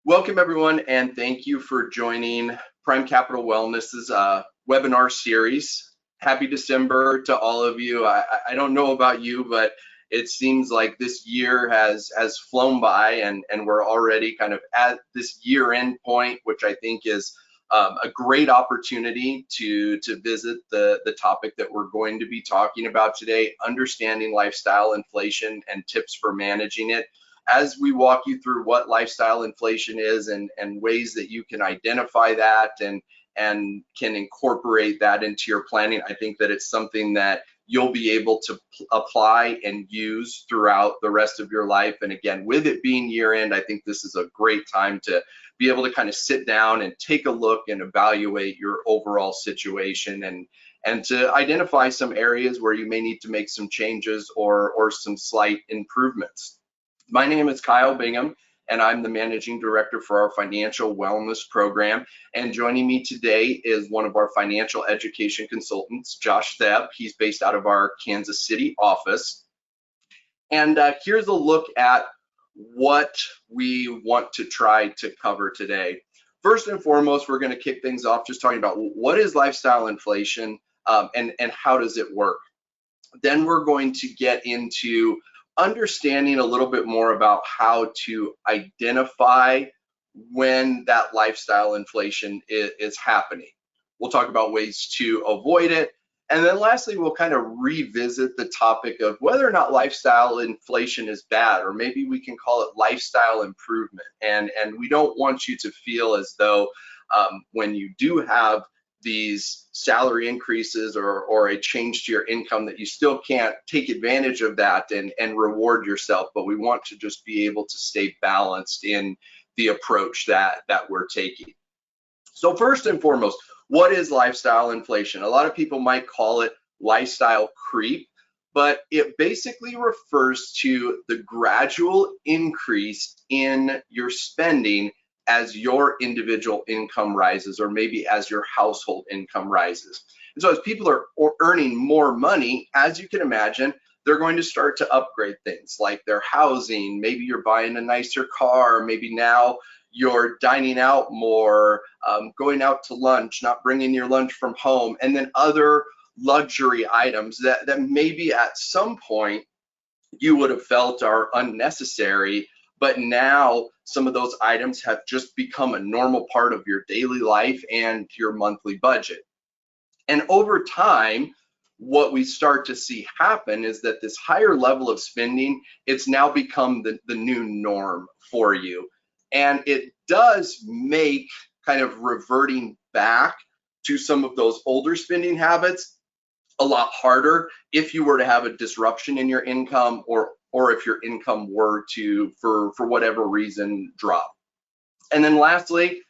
Welcome everyone, and thank you for joining Prime Capital Wellness's webinar series. Happy December to all of you. I don't know about you, but it seems like this year has flown by, and we're already kind of at this year-end point, which I think is a great opportunity to visit the topic that we're going to be talking about today: understanding lifestyle inflation and tips for managing it. As we walk you through what lifestyle inflation is and ways that you can identify that and can incorporate that into your planning, I think that it's something that you'll be able to apply and use throughout the rest of your life. And again, with it being year end, I think this is a great time to be able to kind of sit down and take a look and evaluate your overall situation and to identify some areas where you may need to make some changes or some slight improvements. My name is Kyle Bingham, and I'm the Managing Director for our Financial Wellness Program. And joining me today is one of our financial education consultants, Josh Theb. He's based out of our Kansas City office. And here's a look at what we want to try to cover today. First and foremost, we're going to kick things off just talking about what is lifestyle inflation and how does it work. Then we're going to get into understanding a little bit more about how to identify when that lifestyle inflation is happening. We'll talk about ways to avoid it. And then lastly, we'll kind of revisit the topic of whether or not lifestyle inflation is bad, or maybe we can call it lifestyle improvement. And we don't want you to feel as though when you do have these salary increases or a change to your income that you still can't take advantage of that and reward yourself. But we want to just be able to stay balanced in the approach that we're taking. So first and foremost, what is lifestyle inflation? A lot of people might call it lifestyle creep, but it basically refers to the gradual increase in your spending as your individual income rises, or maybe as your household income rises. And so as people are earning more money, as you can imagine, they're going to start to upgrade things like their housing. Maybe you're buying a nicer car. Maybe now you're dining out more, going out to lunch, not bringing your lunch from home, and then other luxury items that maybe at some point you would have felt are unnecessary, but now some of those items have just become a normal part of your daily life and your monthly budget. And over time, what we start to see happen is that this higher level of spending, it's now become the new norm for you. And it does make kind of reverting back to some of those older spending habits a lot harder if you were to have a disruption in your income or if your income were to, for whatever reason, drop. And then lastly,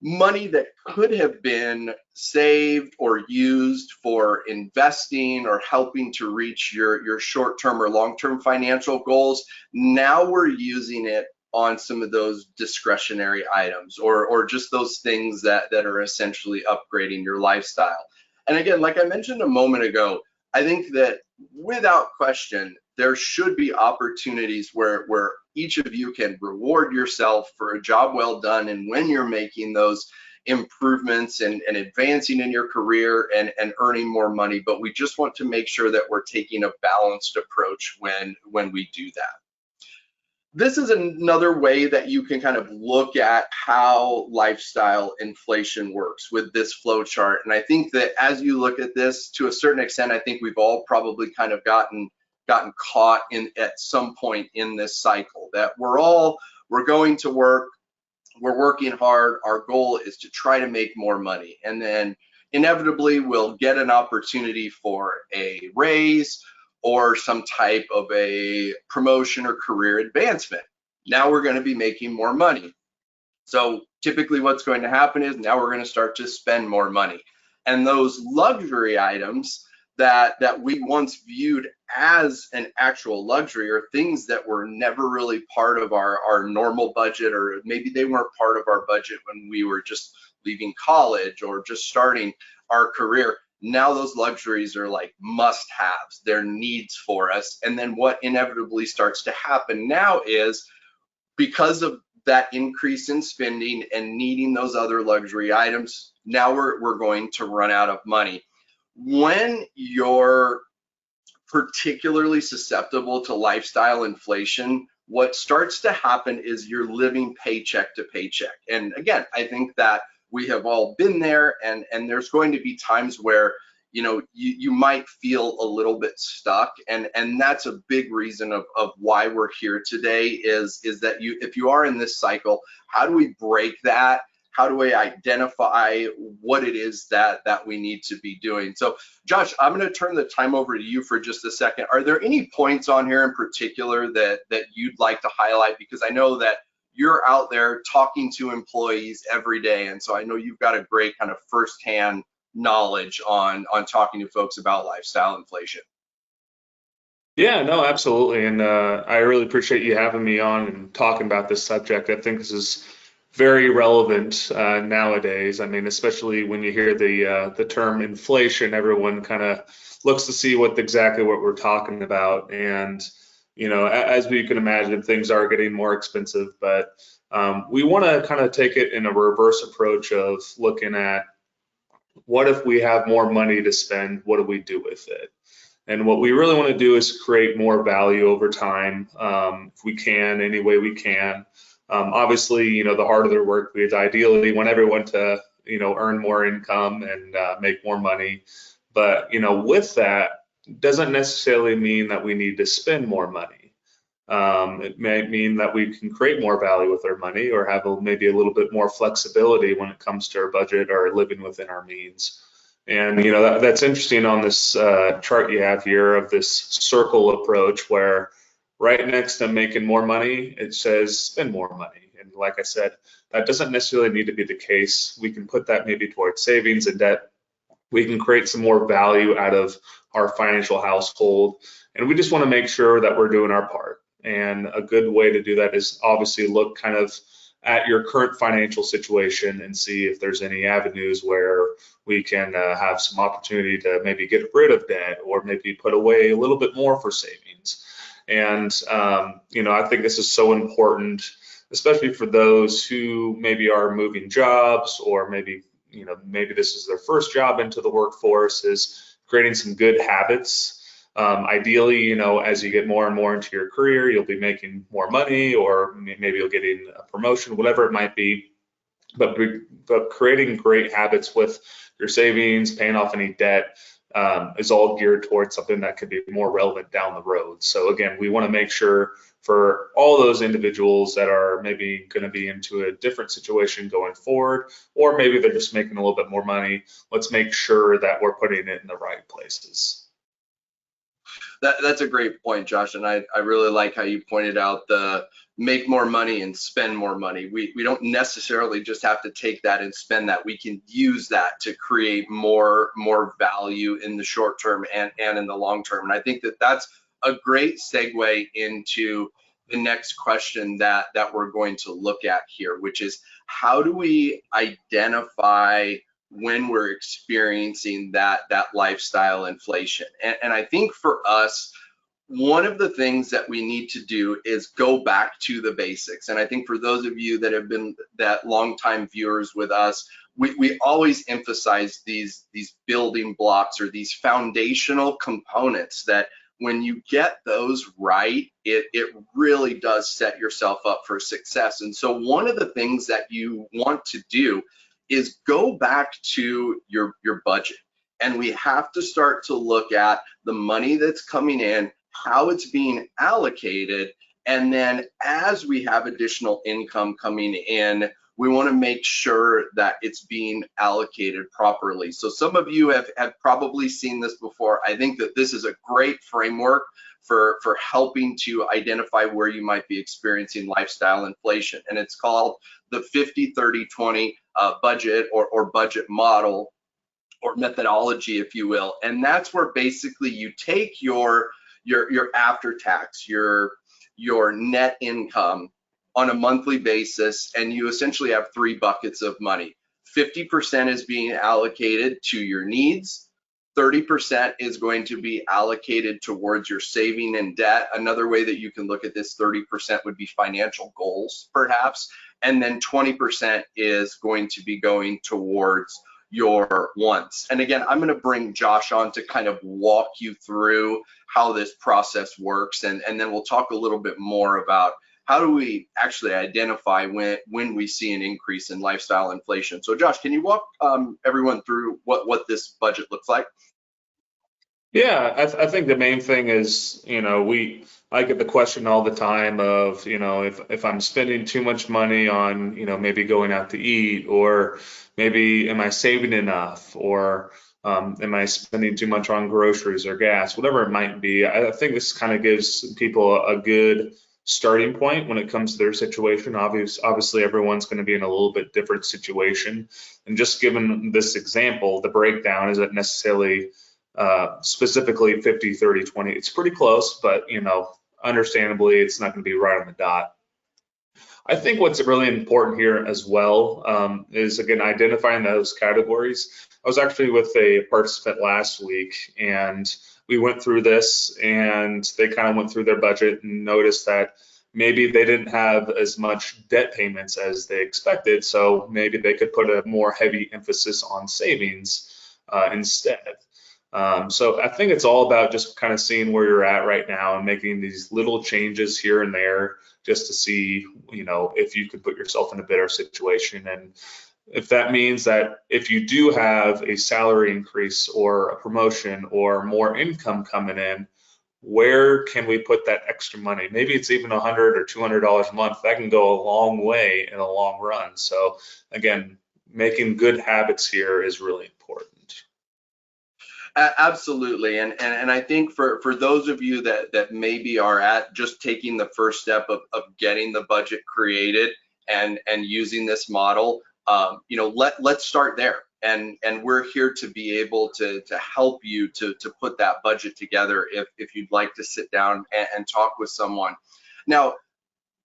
money that could have been saved or used for investing or helping to reach your short-term or long-term financial goals, now we're using it on some of those discretionary items or just those things that are essentially upgrading your lifestyle. And again, like I mentioned a moment ago, I think that without question, there should be opportunities where each of you can reward yourself for a job well done, and when you're making those improvements and advancing in your career and earning more money. But we just want to make sure that we're taking a balanced approach when we do that. This is another way that you can kind of look at how lifestyle inflation works with this flow chart. And I think that as you look at this, to a certain extent, I think we've all probably kind of gotten caught in at some point in this cycle that we're going to work, we're working hard, our goal is to try to make more money, and then inevitably we'll get an opportunity for a raise or some type of a promotion or career advancement. Now we're going to be making more money. So typically what's going to happen is now we're going to start to spend more money. And those luxury items that we once viewed as an actual luxury, or things that were never really part of our normal budget, or maybe they weren't part of our budget when we were just leaving college or just starting our career. Now those luxuries are like must-haves, they're needs for us. And then what inevitably starts to happen now is, because of that increase in spending and needing those other luxury items, now we're going to run out of money. When you're particularly susceptible to lifestyle inflation, what starts to happen is you're living paycheck to paycheck. And again, I think that we have all been there, and there's going to be times where you might feel a little bit stuck, and that's a big reason of why we're here today is that if you are in this cycle, how do we break that? How do we identify what it is that we need to be doing? So Josh, I'm going to turn the time over to you for just a second. Are there any points on here in particular that you'd like to highlight? Because I know that you're out there talking to employees every day, and so I know you've got a great kind of firsthand knowledge on talking to folks about lifestyle inflation. Yeah, no, absolutely. And I really appreciate you having me on and talking about this subject. I think this is very relevant nowadays. I mean, especially when you hear the term inflation, everyone kind of looks to see exactly what we're talking about. And, as we can imagine, things are getting more expensive, but we want to kind of take it in a reverse approach of looking at what if we have more money to spend, what do we do with it? And what we really want to do is create more value over time, if we can, any way we can. Obviously, the harder the work, we ideally want everyone to, earn more income and make more money. But, with that, doesn't necessarily mean that we need to spend more money. It may mean that we can create more value with our money or have maybe a little bit more flexibility when it comes to our budget or living within our means. And that's interesting on this chart you have here of this circle approach, where right next to making more money, it says spend more money. And like I said, that doesn't necessarily need to be the case. We can put that maybe towards savings and debt. We can create some more value out of our financial household. And we just want to make sure that we're doing our part. And a good way to do that is obviously look kind of at your current financial situation and see if there's any avenues where we can have some opportunity to maybe get rid of debt or maybe put away a little bit more for savings. And, I think this is so important, especially for those who maybe are moving jobs, or maybe this is their first job into the workforce, is creating some good habits. Ideally, as you get more and more into your career, you'll be making more money, or maybe you'll get a promotion, whatever it might be. But creating great habits with your savings, paying off any debt, is all geared towards something that could be more relevant down the road. So again, we want to make sure for all those individuals that are maybe going to be into a different situation going forward, or maybe they're just making a little bit more money, let's make sure that we're putting it in the right places. That's a great point, Josh, and I really like how you pointed out the make more money and spend more money. We don't necessarily just have to take that and spend that. We can use that to create more value in the short term and in the long term. And I think that's a great segue into the next question that we're going to look at here, which is how do we identify when we're experiencing that lifestyle inflation? And I think for us, one of the things that we need to do is go back to the basics. And I think for those of you that have been that longtime viewers with us, we always emphasize these building blocks or these foundational components that when you get those right, it really does set yourself up for success. And so one of the things that you want to do is go back to your budget. And we have to start to look at the money that's coming in, how it's being allocated, and then as we have additional income coming in, we want to make sure that it's being allocated properly. So some of you have probably seen this before. I think that this is a great framework for helping to identify where you might be experiencing lifestyle inflation. And it's called the 50-30-20 budget or budget model or methodology, if you will. And that's where basically you take your after tax, your net income on a monthly basis, and you essentially have 3 buckets of money. 50% is being allocated to your needs, 30% is going to be allocated towards your saving and debt. Another way that you can look at this 30% would be financial goals, perhaps. And then 20% is going to be going towards your wants. And again, I'm going to bring Josh on to kind of walk you through how this process works. And then we'll talk a little bit more about how do we actually identify when we see an increase in lifestyle inflation. So Josh, can you walk everyone through what this budget looks like? Yeah, I think the main thing is, I get the question all the time of, if I'm spending too much money on, maybe going out to eat, or maybe am I saving enough, or am I spending too much on groceries or gas, whatever it might be. I think this kind of gives people a good starting point when it comes to their situation. Obviously, everyone's going to be in a little bit different situation. And just given this example, the breakdown isn't necessarily specifically 50, 30, 20. It's pretty close, but understandably, it's not going to be right on the dot. I think what's really important here as well is, again, identifying those categories. I was actually with a participant last week, and we went through this, and they kind of went through their budget and noticed that maybe they didn't have as much debt payments as they expected, so maybe they could put a more heavy emphasis on savings instead. So I think it's all about just kind of seeing where you're at right now and making these little changes here and there just to see, if you could put yourself in a better situation. And if that means that if you do have a salary increase or a promotion or more income coming in, where can we put that extra money? Maybe it's even $100 or $200 a month. That can go a long way in a long run. So again, making good habits here is really important. Absolutely, and I think for those of you that maybe are at just taking the first step of getting the budget created and using this model, let's start there, and we're here to be able to help you to put that budget together if you'd like to sit down and talk with someone. Now,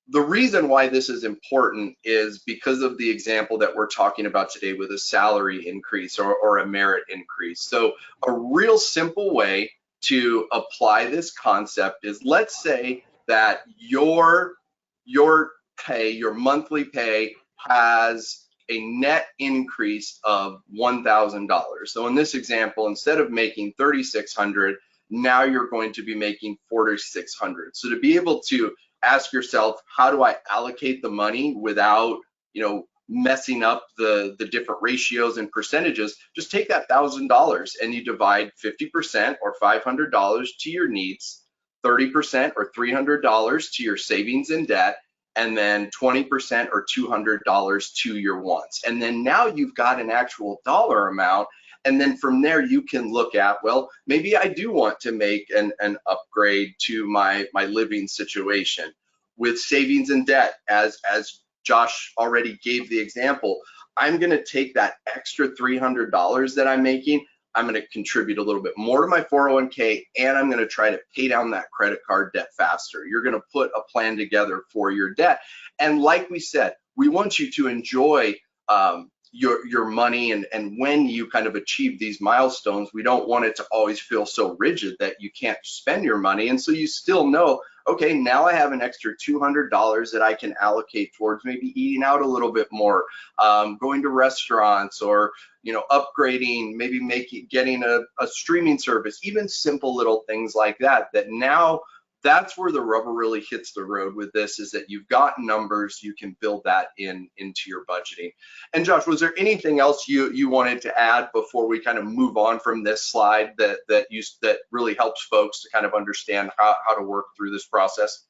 the reason why this is important is because of the example that we're talking about today with a salary increase or a merit increase. So a real simple way to apply this concept is, let's say that your pay, your monthly pay, has a net increase of $1,000. So in this example, instead of making $3,600, now you're going to be making $4,600. So to be able to ask yourself, how do I allocate the money without, messing up the different ratios and percentages? Just take that $1,000 and you divide 50% or $500 to your needs, 30% or $300 to your savings and debt, and then 20% or $200 to your wants. And then now you've got an actual dollar amount. And then from there, you can look at, well, maybe I do want to make an upgrade to my living situation. With savings and debt, as Josh already gave the example, I'm going to take that extra $300 that I'm making, I'm going to contribute a little bit more to my 401k, and I'm going to try to pay down that credit card debt faster. You're going to put a plan together for your debt. And like we said, we want you to enjoy your money, and when you kind of achieve these milestones, we don't want it to always feel so rigid that you can't spend your money. And so you still know, okay, now I have an extra $200 that I can allocate towards maybe eating out a little bit more, going to restaurants, or upgrading, maybe getting a streaming service, even simple little things like that. That now, that's where the rubber really hits the road with this, is that you've got numbers, you can build that into your budgeting. And Josh, was there anything else you wanted to add before we kind of move on from this slide that really helps folks to kind of understand how to work through this process?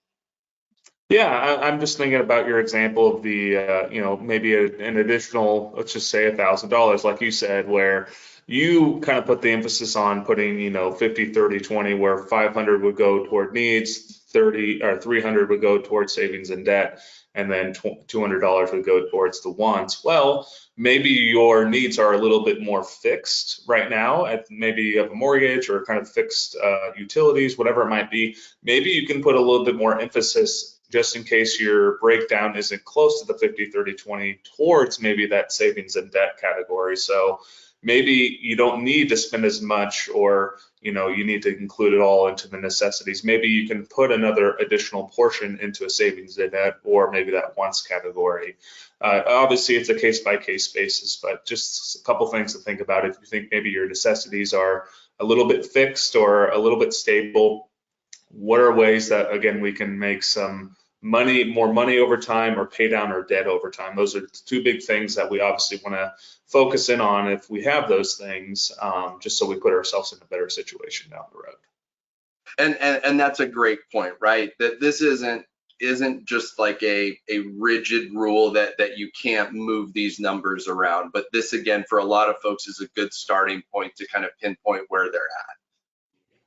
Yeah, I'm just thinking about your example of the, maybe an additional, let's just say $1,000, like you said, where you kind of put the emphasis on putting, 50, 30, 20, where 500 would go toward needs, 30 or 300 would go towards savings and debt, and then $200 would go towards the wants. Well, maybe your needs are a little bit more fixed right now. Maybe you have a mortgage or kind of fixed utilities, whatever it might be. Maybe you can put a little bit more emphasis, just in case your breakdown isn't close to the 50, 30, 20, towards maybe that savings and debt category. So maybe you don't need to spend as much, or you need to include it all into the necessities. Maybe you can put another additional portion into a savings and debt, or maybe that wants category. Obviously, it's a case-by-case basis, but just a couple things to think about. If you think maybe your necessities are a little bit fixed or a little bit stable, what are ways that, again, we can make some more money over time, or pay down our debt over time? Those are two big things that we obviously want to focus in on if we have those things, just so we put ourselves in a better situation down the road. And that's a great point, right? That this isn't just like a rigid rule that you can't move these numbers around, but this, again, for a lot of folks, is a good starting point to kind of pinpoint where they're at.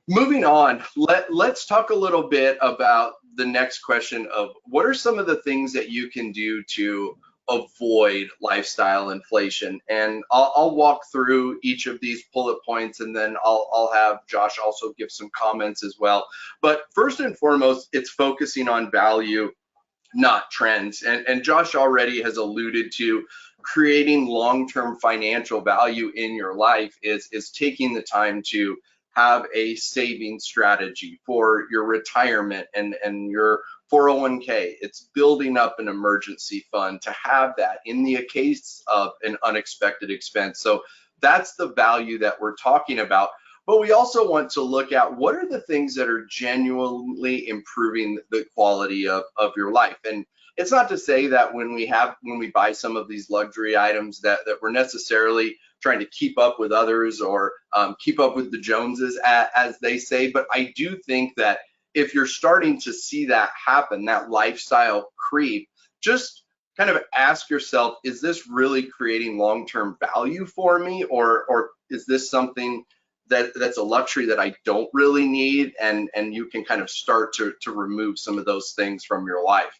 Moving on, let's talk a little bit about the next question of what are some of the things that you can do to avoid lifestyle inflation. And I'll walk through each of these bullet points, and then I'll have Josh also give some comments as well. But first and foremost, it's focusing on value, not trends. And Josh already has alluded to creating long-term financial value in your life is taking the time to have a saving strategy for your retirement and your 401k. It's building up an emergency fund to have that in the case of an unexpected expense. So that's the value that we're talking about. But we also want to look at what are the things that are genuinely improving the quality of your life. And it's not to say that when we buy some of these luxury items that we're necessarily trying to keep up with others or keep up with the Joneses, as they say. But I do think that if you're starting to see that happen, that lifestyle creep, just kind of ask yourself, is this really creating long-term value for me, or is this something that's a luxury that I don't really need? And you can kind of start to remove some of those things from your life.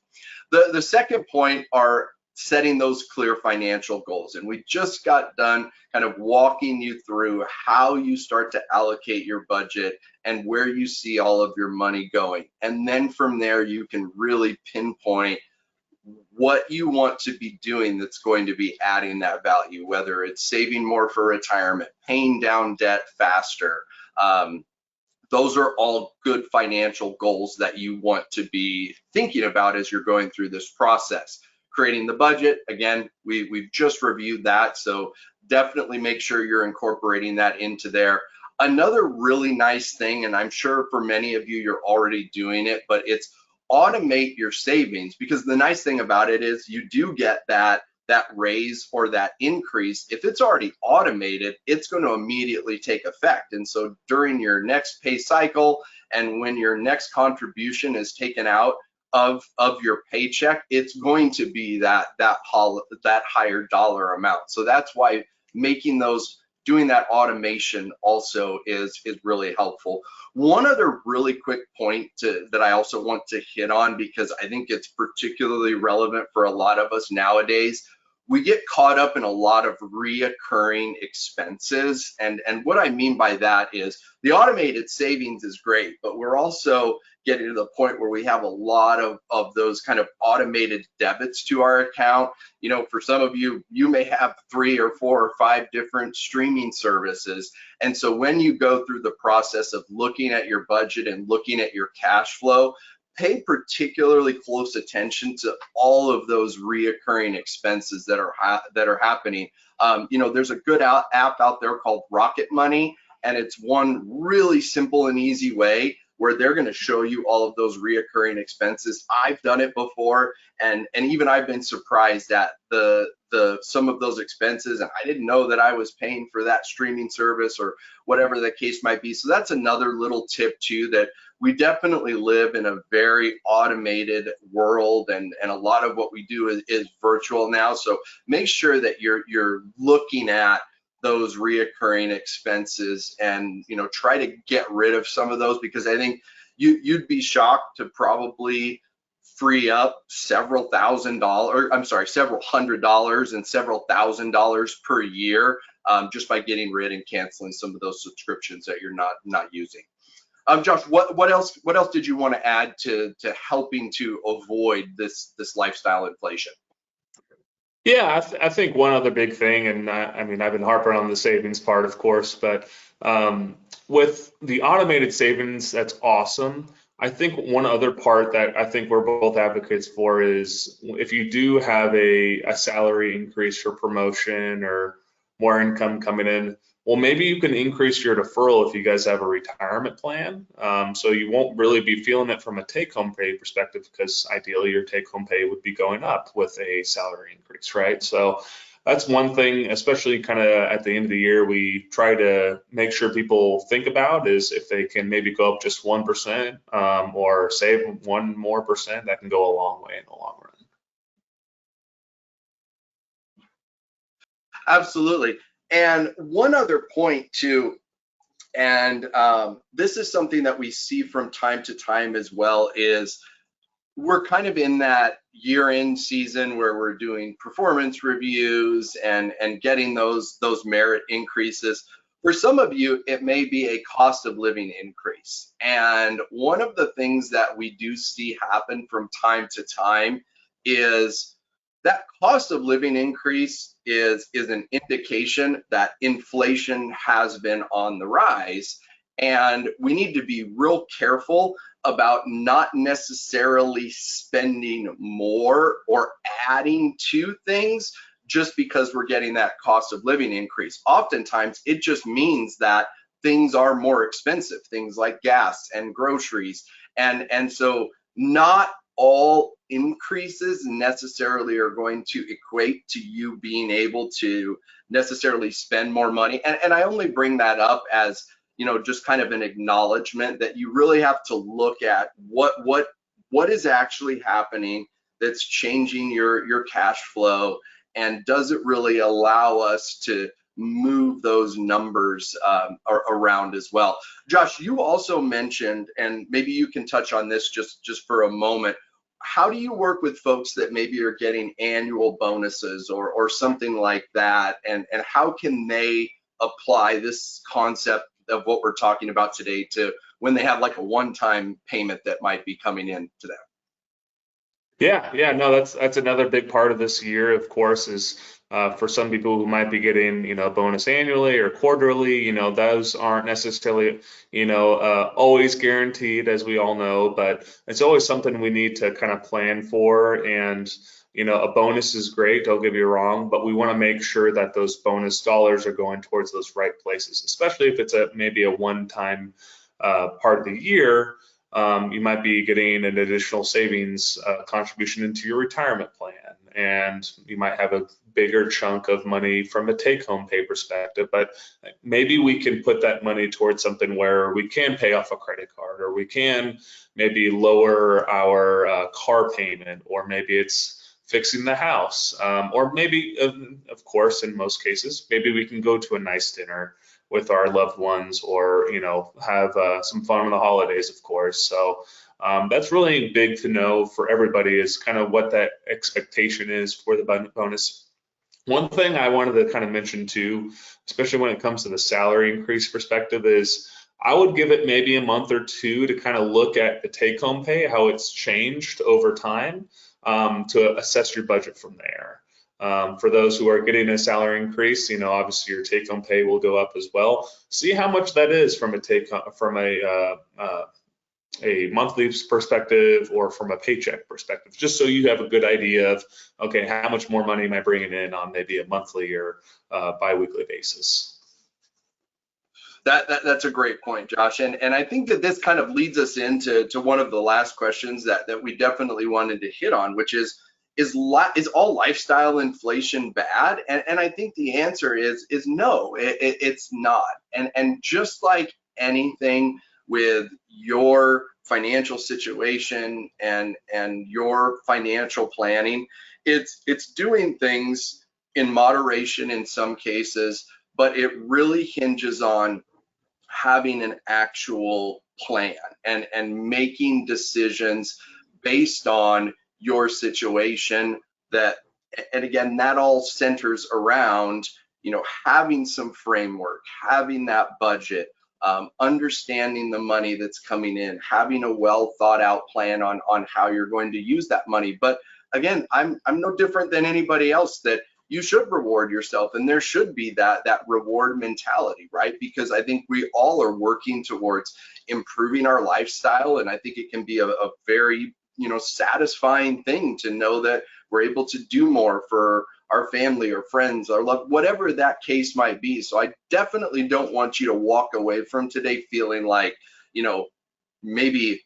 The second point are setting those clear financial goals. And we just got done kind of walking you through how you start to allocate your budget and where you see all of your money going. And then from there, you can really pinpoint what you want to be doing that's going to be adding that value, whether it's saving more for retirement, paying down debt faster. Those are all good financial goals that you want to be thinking about as you're going through this process. Creating the budget, again, we've just reviewed that, so definitely make sure you're incorporating that into there. Another really nice thing, and I'm sure for many of you, you're already doing it, but it's automate your savings, because the nice thing about it is you do get that raise or that increase. If it's already automated, it's going to immediately take effect. And so during your next pay cycle, and when your next contribution is taken out of your paycheck, it's going to be that higher dollar amount. So that's why doing that automation also is really helpful. One other really quick point that I also want to hit on, because I think it's particularly relevant for a lot of us nowadays. We get caught up in a lot of reoccurring expenses. And what I mean by that is the automated savings is great, but we're also getting to the point where we have a lot of those kind of automated debits to our account. You know, for some of you, you may have 3 or 4 or 5 different streaming services. And so when you go through the process of looking at your budget and looking at your cash flow, pay particularly close attention to all of those reoccurring expenses that are happening. You know, there's a good app out there called Rocket Money, and it's one really simple and easy way where they're going to show you all of those reoccurring expenses. I've done it before, and even I've been surprised at some of those expenses, and I didn't know that I was paying for that streaming service or whatever the case might be. So that's another little tip too, that we definitely live in a very automated world, and a lot of what we do is virtual now. So make sure that you're looking at those reoccurring expenses, and try to get rid of some of those, because I think you'd be shocked to probably free up several $100 and several $1,000s per year just by getting rid and canceling some of those subscriptions that you're not using. Josh, what else did you want to add to helping to avoid this lifestyle inflation? Yeah, I think one other big thing, and I mean, I've been harping on the savings part, of course, but um, with the automated savings, that's awesome. I think one other part that I think we're both advocates for is if you do have a salary increase for promotion or more income coming in, well, maybe you can increase your deferral if you guys have a retirement plan. So you won't really be feeling it from a take-home pay perspective because ideally your take-home pay would be going up with a salary increase, right? So that's one thing, especially kind of at the end of the year, we try to make sure people think about is if they can maybe go up just 1% or save 1% more, that can go a long way in the long run. Absolutely. And one other point too, and this is something that we see from time to time as well, is we're kind of in that year-end season where we're doing performance reviews and getting those merit increases. For some of you, it may be a cost of living increase. And one of the things that we do see happen from time to time is that cost of living increase is an indication that inflation has been on the rise. And we need to be real careful about not necessarily spending more or adding to things just because we're getting that cost of living increase. Oftentimes, it just means that things are more expensive, things like gas and groceries. And so not all increases necessarily are going to equate to you being able to necessarily spend more money. And I only bring that up as, you know, just kind of an acknowledgement that you really have to look at what is actually happening that's changing your cash flow, and does it really allow us to move those numbers around as well. Josh, you also mentioned, and maybe you can touch on this just for a moment, how do you work with folks that maybe are getting annual bonuses or something like that, and how can they apply this concept of what we're talking about today to when they have like a one-time payment that might be coming in to them? Yeah, no, that's another big part of this year, of course, is for some people who might be getting, a bonus annually or quarterly, those aren't necessarily, always guaranteed, as we all know, but it's always something we need to kind of plan for. And, a bonus is great, don't get me wrong, but we want to make sure that those bonus dollars are going towards those right places, especially if it's maybe a one-time part of the year. You might be getting an additional savings contribution into your retirement plan, and you might have a bigger chunk of money from a take-home pay perspective. But maybe we can put that money towards something where we can pay off a credit card, or we can maybe lower our car payment, or maybe it's fixing the house, or maybe, of course, in most cases, maybe we can go to a nice dinner with our loved ones, or have some fun on the holidays, of course. So that's really big to know for everybody, is kind of what that expectation is for the bonus. One thing I wanted to kind of mention too, especially when it comes to the salary increase perspective, is I would give it maybe a month or two to kind of look at the take-home pay, how it's changed over time, to assess your budget from there. For those who are getting a salary increase, obviously your take-home pay will go up as well. See how much that is from a monthly perspective or from a paycheck perspective, just so you have a good idea of, okay, how much more money am I bringing in on maybe a monthly or biweekly basis. That's a great point, Josh. And I think that this kind of leads us into one of the last questions that we definitely wanted to hit on, which is all lifestyle inflation bad? And I think the answer is no, it's not. And just like anything with your financial situation and your financial planning, it's doing things in moderation in some cases, but it really hinges on having an actual plan and making decisions based on your situation. That, and again, that all centers around having some framework, having that budget, understanding the money that's coming in, having a well thought out plan on how you're going to use that money. But again, I'm no different than anybody else, that you should reward yourself, and there should be that reward mentality, right? Because I think we all are working towards improving our lifestyle, and I think it can be a very, you know, satisfying thing to know that we're able to do more for our family or friends or love, whatever that case might be. So I definitely don't want you to walk away from today feeling like, you know, maybe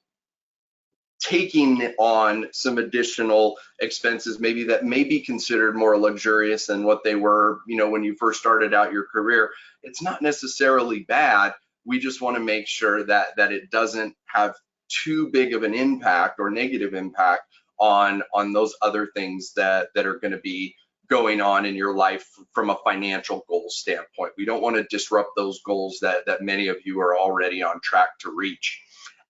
taking on some additional expenses, maybe that may be considered more luxurious than what they were, you know, when you first started out your career. It's not necessarily bad. We just want to make sure that it doesn't have too big of an impact or negative impact on those other things that are going to be going on in your life from a financial goal standpoint. We don't want to disrupt those goals that many of you are already on track to reach.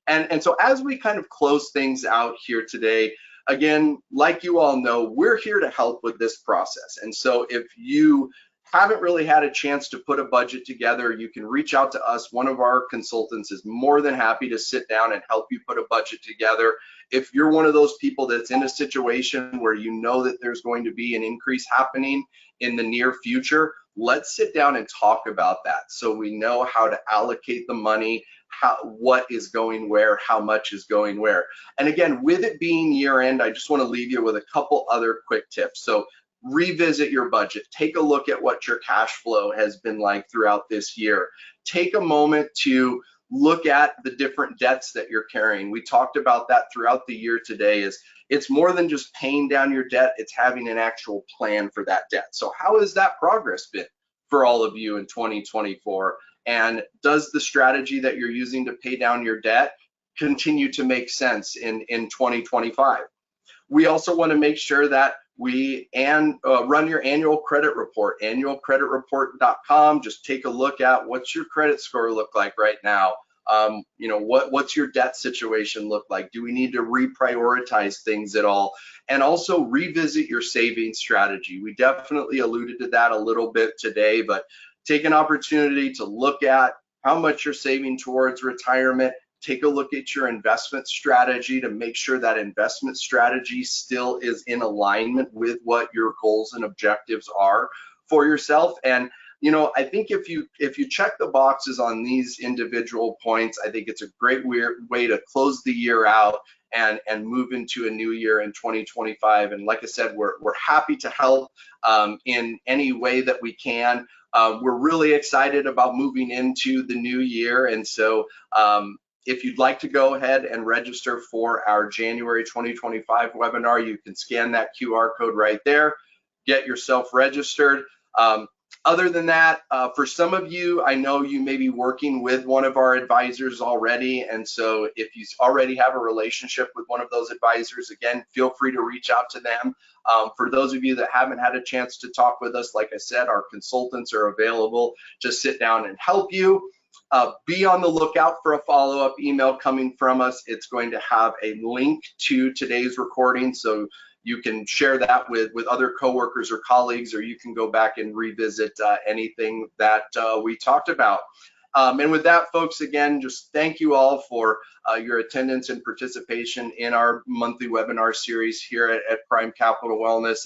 And so as we kind of close things out here today, again, like you all know, we're here to help with this process. And so if you haven't really had a chance to put a budget together, you can reach out to us. One of our consultants is more than happy to sit down and help you put a budget together. If you're one of those people that's in a situation where you know that there's going to be an increase happening in the near future, let's sit down and talk about that so we know how to allocate the money, what is going where, how much is going where. And again, with it being year end, I just want to leave you with a couple other quick tips. So revisit your budget. Take a look at what your cash flow has been like throughout this year. Take a moment to look at the different debts that you're carrying. We talked about that throughout the year today. It's more than just paying down your debt, it's having an actual plan for that debt. So how has that progress been for all of you in 2024? And does the strategy that you're using to pay down your debt continue to make sense in 2025? We also want to make sure that we run your annual credit report, annualcreditreport.com. Just take a look at what's your credit score look like right now. You know, what's your debt situation look like? Do we need to reprioritize things at all? And also revisit your savings strategy. We definitely alluded to that a little bit today, but take an opportunity to look at how much you're saving towards retirement. Take a look at your investment strategy to make sure that investment strategy still is in alignment with what your goals and objectives are for yourself. And you know, I think if you check the boxes on these individual points, I think it's a great way to close the year out and move into a new year in 2025. And like I said, we're happy to help in any way that we can. We're really excited about moving into the new year, and so if you'd like to go ahead and register for our January 2025 webinar, you can scan that QR code right there, get yourself registered. Other than that, for some of you, I know you may be working with one of our advisors already, and so if you already have a relationship with one of those advisors, again, feel free to reach out to them. For those of you that haven't had a chance to talk with us, like I said, our consultants are available to sit down and help you. Be on the lookout for a follow-up email coming from us. It's going to have a link to today's recording, so you can share that with other coworkers or colleagues, or you can go back and revisit anything that we talked about. And with that, folks, again, just thank you all for your attendance and participation in our monthly webinar series here at Prime Capital Wellness.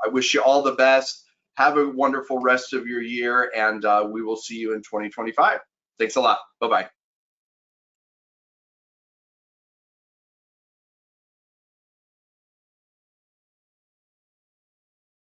I wish you all the best. Have a wonderful rest of your year, and we will see you in 2025. Thanks a lot. Bye-bye.